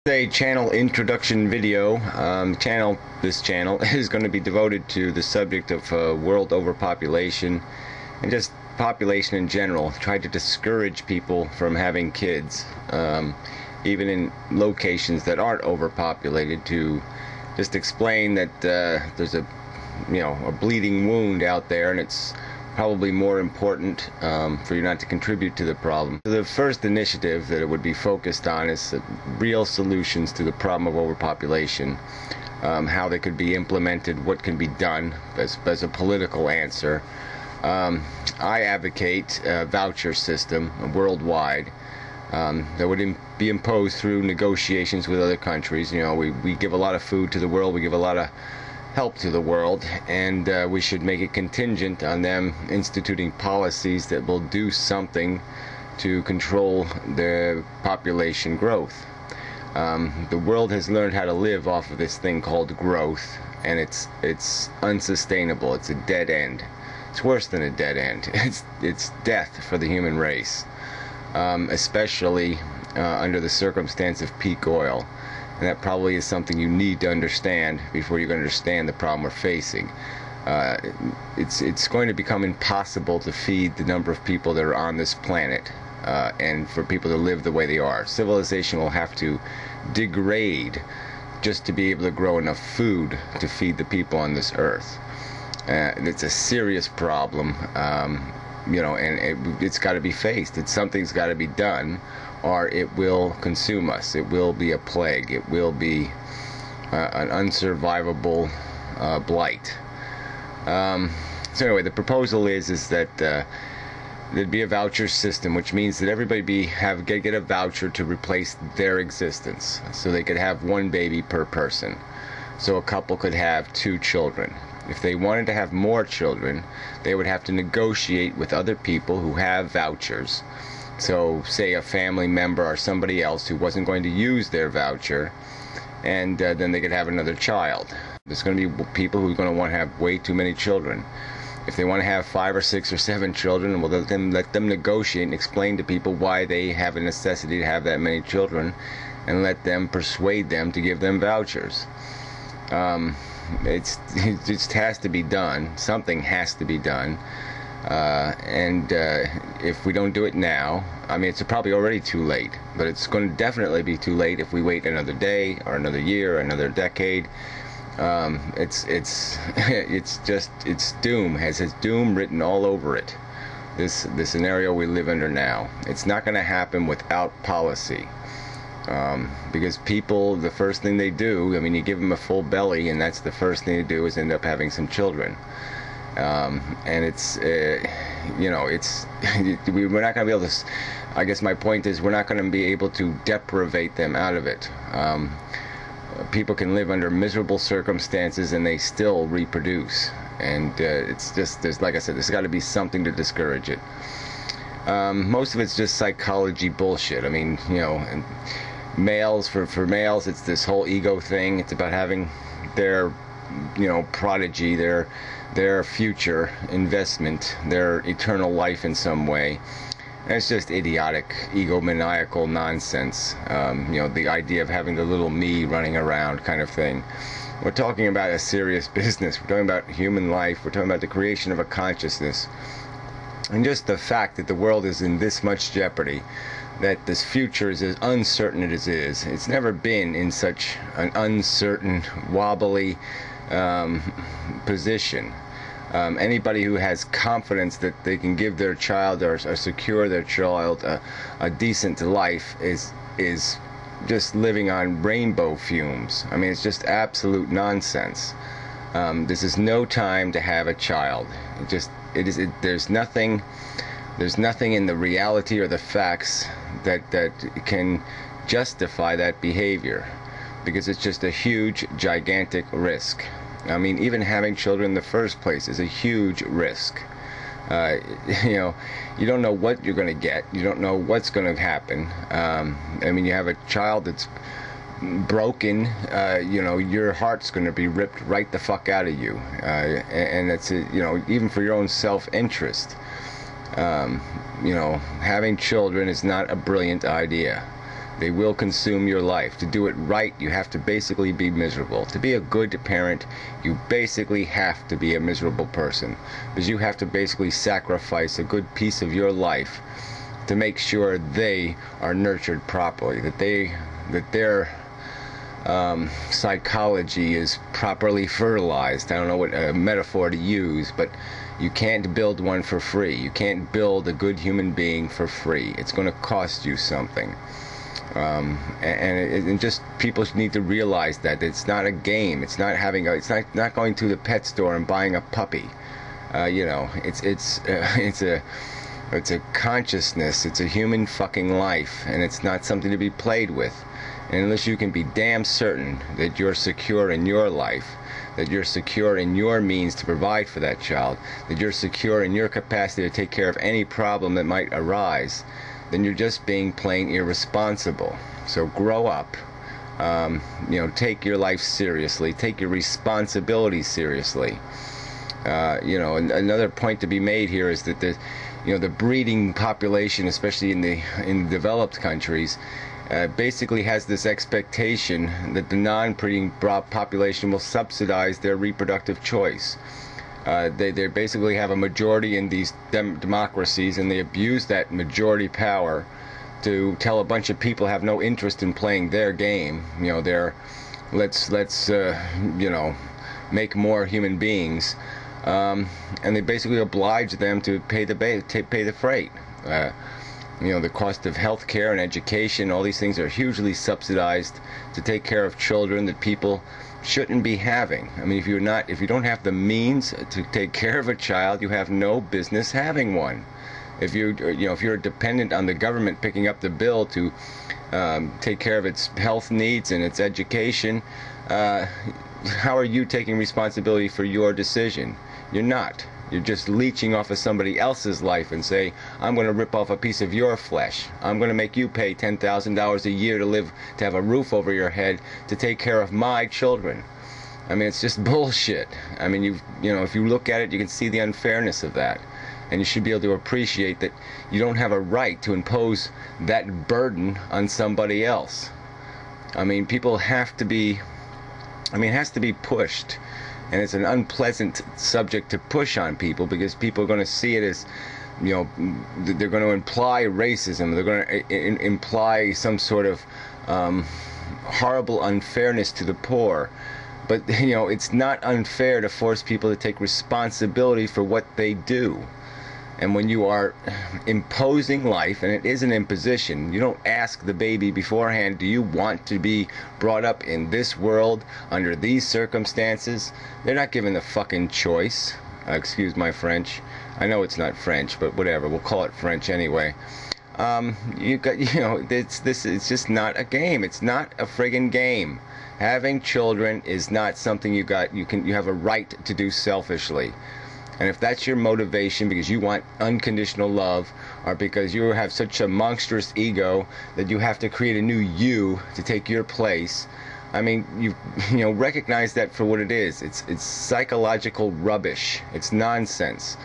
A channel introduction video. This channel is going to be devoted to the subject of world overpopulation and just population in general. Try to discourage people from having kids, even in locations that aren't overpopulated. To just explain that there's a bleeding wound out there, and it's probably more important for you not to contribute to the problem. The first initiative that it would be focused on is real solutions to the problem of overpopulation, how they could be implemented, what can be done as a political answer. I advocate a voucher system worldwide that would be imposed through negotiations with other countries. We give a lot of food to the world, we give a lot of help to the world, and we should make it contingent on them instituting policies that will do something to control the population growth. The world has learned how to live off of this thing called growth, and it's unsustainable. It's a dead end. It's worse than a dead end. It's death for the human race, especially under the circumstance of peak oil. And that probably is something you need to understand before you can understand the problem we're facing. It's going to become impossible to feed the number of people that are on this planet, and for people to live the way they are. Civilization will have to degrade just to be able to grow enough food to feed the people on this earth. It's a serious problem, and it's got to be faced. Something's got to be done, or it will consume us. It will be a plague. It will be an unsurvivable blight. So anyway, the proposal is that there'd be a voucher system, which means that everybody get a voucher to replace their existence. So they could have one baby per person. So a couple could have 2 children. If they wanted to have more children, they would have to negotiate with other people who have vouchers. So say a family member or somebody else who wasn't going to use their voucher, and then they could have another child. There's going to be people who are going to want to have way too many children. If they want to have 5 or 6 or 7 children, well, let them negotiate and explain to people why they have a necessity to have that many children, and let them persuade them to give them vouchers. It just has to be done. Something has to be done. And if we don't do it now, I mean, it's probably already too late, but it's going to definitely be too late if we wait another day or another year or another decade. It's doom, has doom written all over it. This scenario we live under now. It's not going to happen without policy. Because people, the first thing they do, I mean, you give them a full belly, and that's the first thing they do is end up having some children. And we're not going to be able to, I guess my point is, we're not going to be able to deprivate them out of it. People can live under miserable circumstances and they still reproduce. And like I said, there's got to be something to discourage it. Most of it's just psychology bullshit. I mean, and males, for males, it's this whole ego thing. It's about having their, prodigy, their future investment, their eternal life in some way. And it's just idiotic, egomaniacal nonsense. The idea of having the little me running around kind of thing. We're talking about a serious business. We're talking about human life. We're talking about the creation of a consciousness. And just the fact that the world is in this much jeopardy, that this future is as uncertain as it is. It's never been in such an uncertain, wobbly position. Anybody who has confidence that they can give their child or secure their child a decent life is just living on rainbow fumes. I mean, it's just absolute nonsense. This is no time to have a child. There's nothing in the reality or the facts that can justify that behavior, because it's just a huge, gigantic risk. I mean, even having children in the first place is a huge risk. You don't know what you're going to get. You don't know what's going to happen. I mean, you have a child that's broken, your heart's going to be ripped right the fuck out of you. And it's, even for your own self-interest. Having children is not a brilliant idea. They will consume your life. To do it right, you have to basically be miserable. To be a good parent, you basically have to be a miserable person, because you have to basically sacrifice a good piece of your life to make sure they are nurtured properly, that their psychology is properly fertilized. I don't know what metaphor to use, but you can't build one for free. You can't build a good human being for free. It's going to cost you something. And just people need to realize that it's not a game. It's not not going to the pet store and buying a puppy. It's a consciousness. It's a human fucking life, and it's not something to be played with. And unless you can be damn certain that you're secure in your life, that you're secure in your means to provide for that child, that you're secure in your capacity to take care of any problem that might arise, then you're just being plain irresponsible. So grow up. Take your life seriously. Take your responsibility seriously. Another point to be made here is that the breeding population, especially in developed countries, basically has this expectation that the non-breeding population will subsidize their reproductive choice. They basically have a majority in these democracies, and they abuse that majority power to tell a bunch of people have no interest in playing their game. Let's make more human beings, and they basically oblige them to pay the freight. The cost of health care and education, all these things are hugely subsidized to take care of children that people shouldn't be having. I mean, if you don't have the means to take care of a child, you have no business having one. If you're dependent on the government picking up the bill to take care of its health needs and its education, how are you taking responsibility for your decision? You're not. You're just leeching off of somebody else's life and say, I'm going to rip off a piece of your flesh. I'm going to make you pay $10,000 a year to have a roof over your head to take care of my children. I mean, it's just bullshit. I mean, if you look at it, you can see the unfairness of that. And you should be able to appreciate that you don't have a right to impose that burden on somebody else. I mean, it has to be pushed. And it's an unpleasant subject to push on people, because people are going to see it as, they're going to imply racism. They're going to imply some sort of horrible unfairness to the poor. But, it's not unfair to force people to take responsibility for what they do. And when you are imposing life, and it is an imposition, you don't ask the baby beforehand, do you want to be brought up in this world under these circumstances? They're not given the fucking choice. Excuse my French. I know it's not French, but whatever. We'll call it French anyway. It's just not a game. It's not a friggin' game. Having children is not something you have a right to do selfishly. And if that's your motivation, because you want unconditional love, or because you have such a monstrous ego that you have to create a new you to take your place, I mean, you recognize that for what it is. It's psychological rubbish. It's nonsense.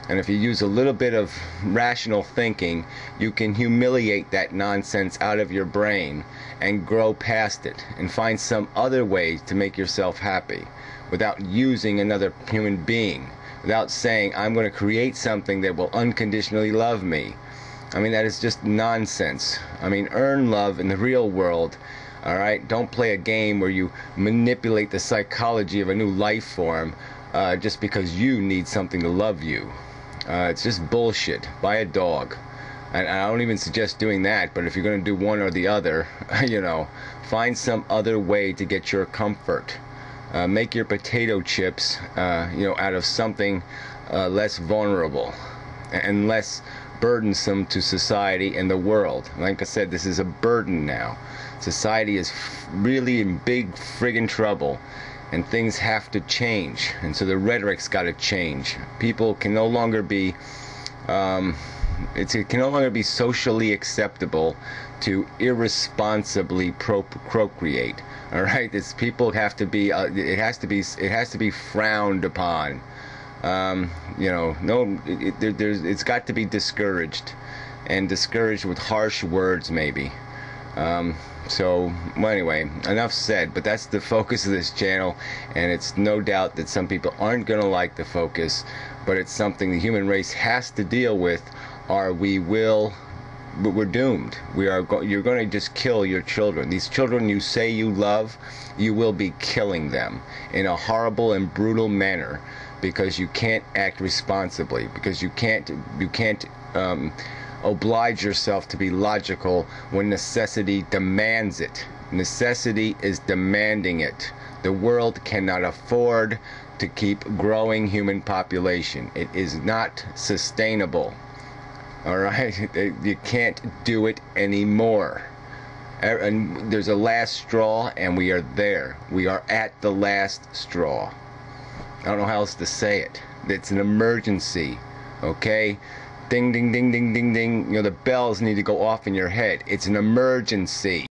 And if you use a little bit of rational thinking, you can humiliate that nonsense out of your brain and grow past it and find some other way to make yourself happy without using another human being. Without saying, I'm going to create something that will unconditionally love me. I mean, that is just nonsense. I mean, earn love in the real world, alright? Don't play a game where you manipulate the psychology of a new life form just because you need something to love you. It's just bullshit. Buy a dog. And I don't even suggest doing that, but if you're going to do one or the other, find some other way to get your comfort. Make your potato chips, out of something less vulnerable and less burdensome to society and the world. Like I said, this is a burden now. Society is really in big friggin' trouble, and things have to change. And so the rhetoric's got to change. People can no longer be, it can no longer be socially acceptable to irresponsibly procreate. All right, people have to be. It has to be frowned upon. It's got to be discouraged, and discouraged with harsh words, maybe. Well, anyway, enough said, but that's the focus of this channel, and it's no doubt that some people aren't going to like the focus, but it's something the human race has to deal with, or we're doomed. You're going to just kill your children. These children you say you love, you will be killing them in a horrible and brutal manner, because you can't act responsibly, because you can't oblige yourself to be logical when necessity demands it. Necessity is demanding it. The world cannot afford to keep growing human population. It is not sustainable. Alright? You can't do it anymore. And there's a last straw, and we are there. We are at the last straw. I don't know how else to say it. It's an emergency. Okay? Ding, ding, ding, ding, ding, ding. The bells need to go off in your head. It's an emergency.